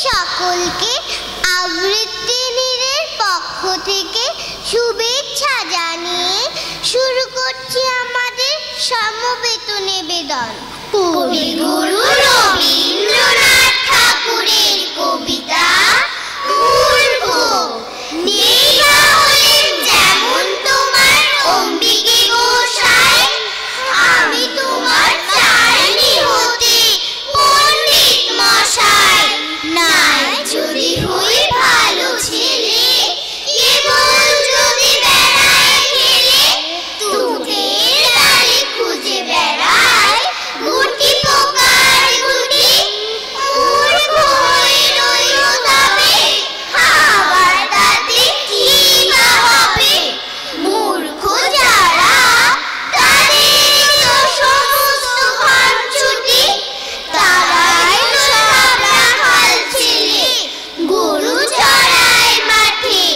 সকলকে আবৃত্তি নীড়ের পক্ষ থেকে শুভেচ্ছা জানিয়ে শুরু করছি আমাদের সমবেত নিবেদন। কবিগুরু রবীন্দ্রনাথ ঠাকুরের কবিতা মূর্খ। নেইবা হলেন যেমন তোমার অম্বিকে গোসাই, আমি তোমার চাইনি হতে পণ্ডিত মশাই। নাই যদি হই ভালো ছেলে, কেবল যদি বেড়ায় খেলে, তুতের ডালে খুঁজে বেড়ায় গুটি পোকার গুটি। মূর্খ হয়ে রইল তবে, আবার তাতে কি বা হবে? মূর্খ যারা তাদের তো সমস্ত ভাবছুটি, তারাই তো সব রাখাল ছেলে গরু চড়ায় মাঠে।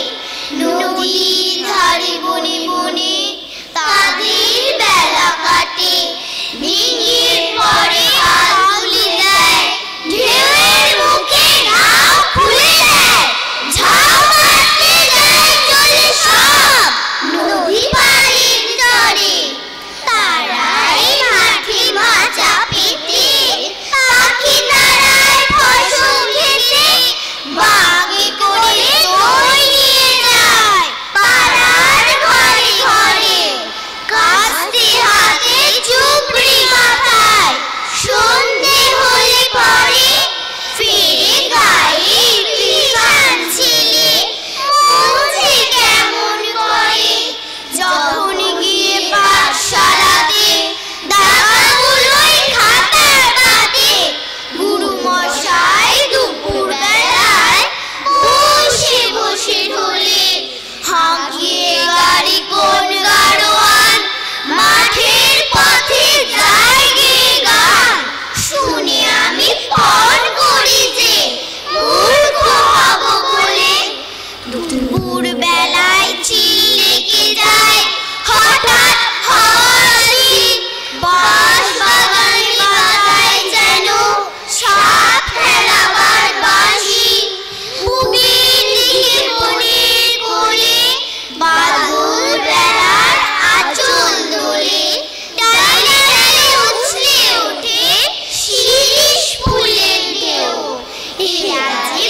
নদীর ধারে বনে বনে তাদের বেলা কাটে, ডিঙির পরে হাত তুলে দেয়, ঢেউয়ের মুখে নাও খুলে দেয়। ঝাউ মারতে যায় চলে সব নদী পাড়ের চরে, তারাই মাঠে মাচা পেতে, পাখি তারায় ফসল খেতে। বাগে করে দই নিয়ে যায় পাড়ার ঘরে ঘরে, কাস্তে হাতে চুপড়ি মাথায়, সন্ধে হলে পরে ফিরে গায়ে কৃষাণ ছেলে। মুছে কেমন করে যখন গিয়ে পাঠশালাতে, দাগাগুলোই খাতার পাতে। গুরু মশাই দুপুর বেলায় বসে বসে ঢোলে, হাঁকিয়ে গাড়ি কোন গাড়োয়ান মাঠের পথে যায় গেয়ে গান। শুনে আমি পণ করি যে মূর্খ হব বলে। দুপুর বেলায় চিল লেগে যায় হঠাৎ হওয়ার দিন, বাঁশ বাগানে বাজায় যেন সাপ খেলাবার বাঁশি। বুকের দিকে বনের কোলে বাদল বেড়ার আঁচল দোলে, ডালে ডালে উছলে ওঠে শিরীষ ফুলের ঢেউ। এরা যে